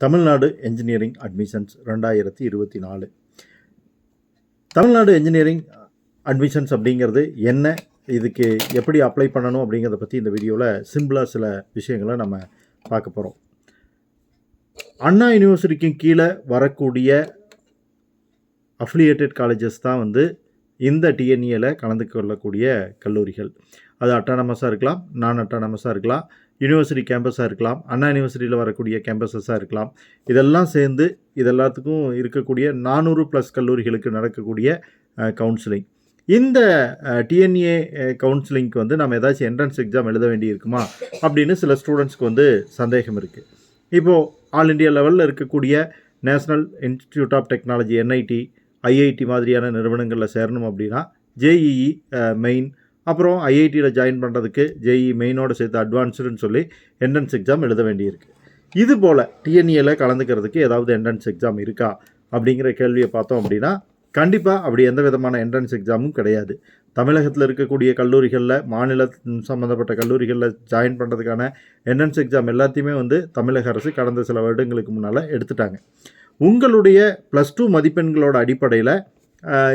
Tamil Nadu engineering admissions 2024. Tamil Nadu engineering admissions அப்படிங்கிறது என்ன, இதுக்கு எப்படி அப்ளை பண்ணணும் அப்படிங்கிறத பற்றி இந்த வீடியோவில் சிம்பிளாக சில விஷயங்களை நம்ம பார்க்க போகிறோம். அண்ணா யூனிவர்சிட்டிக்கு கீழே வரக்கூடிய அஃபிலியேட்டட் காலேஜஸ் தான் இந்த டிஎன்இல கலந்து கொள்ளக்கூடிய கல்லூரிகள். அது அட்டானமஸாக இருக்கலாம், நான் அட்டானமஸாக இருக்கலாம், யூனிவர்சிட்டி கேம்பஸாக இருக்கலாம், அண்ணா யூனிவர்சிட்டியில் வரக்கூடிய கேம்பஸஸாக இருக்கலாம். இதெல்லாம் சேர்ந்து இதெல்லாத்துக்கும் இருக்கக்கூடிய 400+ கல்லூரிகளுக்கு நடக்கக்கூடிய கவுன்சிலிங். இந்த டிஎன்ஏ கவுன்சிலிங்க்கு நம்ம ஏதாச்சும் என்ட்ரன்ஸ் எக்ஸாம் எழுத வேண்டி இருக்குமா அப்படின்னு சில ஸ்டூடெண்ட்ஸ்க்கு சந்தேகம் இருக்குது. இப்போது ஆல் இண்டியா லெவலில் இருக்கக்கூடிய national institute of technology NIT, IIT மாதிரியான நிறுவனங்களில் சேரணும் அப்படின்னா ஜேஇஇ மெயின், அப்புறம் ஐஐடியில் ஜாயின் பண்ணுறதுக்கு ஜேஇஇ மெயினோடு சேர்த்து அட்வான்ஸ்டுன்னு சொல்லி என்ட்ரன்ஸ் எக்ஸாம் எழுத வேண்டியிருக்கு. இது போல் டிஎன்ஏல கலந்துக்கிறதுக்கு ஏதாவது என்ட்ரன்ஸ் எக்ஸாம் இருக்கா அப்படிங்கிற கேள்வியை பார்த்தோம் அப்படின்னா கண்டிப்பாக அப்படி எந்த விதமான என்ட்ரன்ஸ் எக்ஸாமும் கிடையாது. தமிழகத்தில் இருக்கக்கூடிய கல்லூரிகளில், மாநில சம்மந்தப்பட்ட கல்லூரிகளில் ஜாயின் பண்ணுறதுக்கான என்ட்ரன்ஸ் எக்ஸாம் எல்லாத்தையுமே தமிழக அரசு கடந்த சில வருடங்களுக்கு முன்னால் எடுத்துட்டாங்க. உங்களுடைய +2 மதிப்பெண்களோட அடிப்படையில்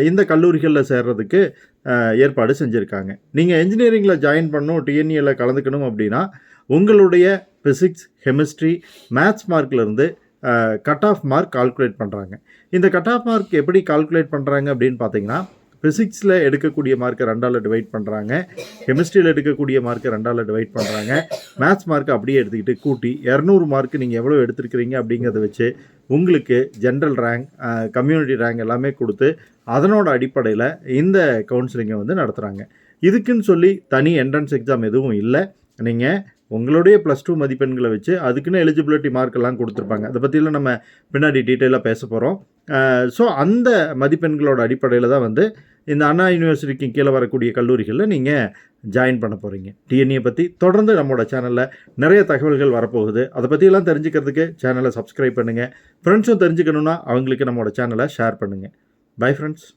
இந்த கல்லூரிகளில் சேர்றதுக்கு ஏற்பாடு செஞ்சுருக்காங்க. நீங்கள் என்ஜினியரிங்கில் ஜாயின் பண்ணணும், டிஎன்இல கலந்துக்கணும் அப்படின்னா உங்களுடைய ஃபிசிக்ஸ், கெமிஸ்ட்ரி, மேத்ஸ் மார்க்லேருந்து கட் ஆஃப் மார்க் கால்குலேட் பண்ணுறாங்க. இந்த கட் ஆஃப் மார்க் எப்படி கால்குலேட் பண்ணுறாங்க அப்படின்னு பார்த்தீங்கன்னா, ஃபிசிக்ஸில் எடுக்கக்கூடிய மார்க்கை 2ஆல் டிவைட் பண்ணுறாங்க, கெமிஸ்ட்ரியில் எடுக்கக்கூடிய மார்க்கை 2ஆல் டிவைட் பண்ணுறாங்க, மேத்ஸ் மார்க்கை அப்படியே எடுத்துக்கிட்டு கூட்டி 200 மார்க்கு நீங்கள் எவ்வளோ எடுத்துருக்கிறீங்க அப்படிங்கிறத வச்சு உங்களுக்கு ஜென்ரல் ரேங்க், கம்யூனிட்டி ரேங்க் எல்லாமே கொடுத்து அதனோட அடிப்படையில் இந்த கவுன்சிலிங்கை நடத்துகிறாங்க. இதுக்குன்னு சொல்லி தனி என்ட்ரன்ஸ் எக்ஸாம் எதுவும் இல்லை. நீங்கள் உங்களுடைய +2 மதிப்பெண்களை வச்சு அதுக்குன்னு எலிஜிபிலிட்டி மார்க்கெல்லாம் கொடுத்துருப்பாங்க. அதை பற்றிலாம் நம்ம பின்னாடி டீட்டெயிலாக பேச போகிறோம். ஸோ அந்த மதிப்பெண்களோட அடிப்படையில் தான் இந்த அண்ணா யூனிவர்சிட்டிக்கு கீழே வரக்கூடிய கல்லூரிகளில் நீங்கள் ஜாயின் பண்ண போகிறீங்க. டிஎன்ஏ பற்றி தொடர்ந்து நம்மளோட சேனலில் நிறைய தகவல்கள் வரப்போகுது. அதை பற்றியெல்லாம் தெரிஞ்சுக்கிறதுக்கு சேனலை சப்ஸ்கிரைப் பண்ணுங்கள். ஃப்ரெண்ட்ஸும் தெரிஞ்சுக்கணுன்னா அவங்களுக்கு நம்மளோட சேனலை ஷேர் பண்ணுங்கள். Bye friends.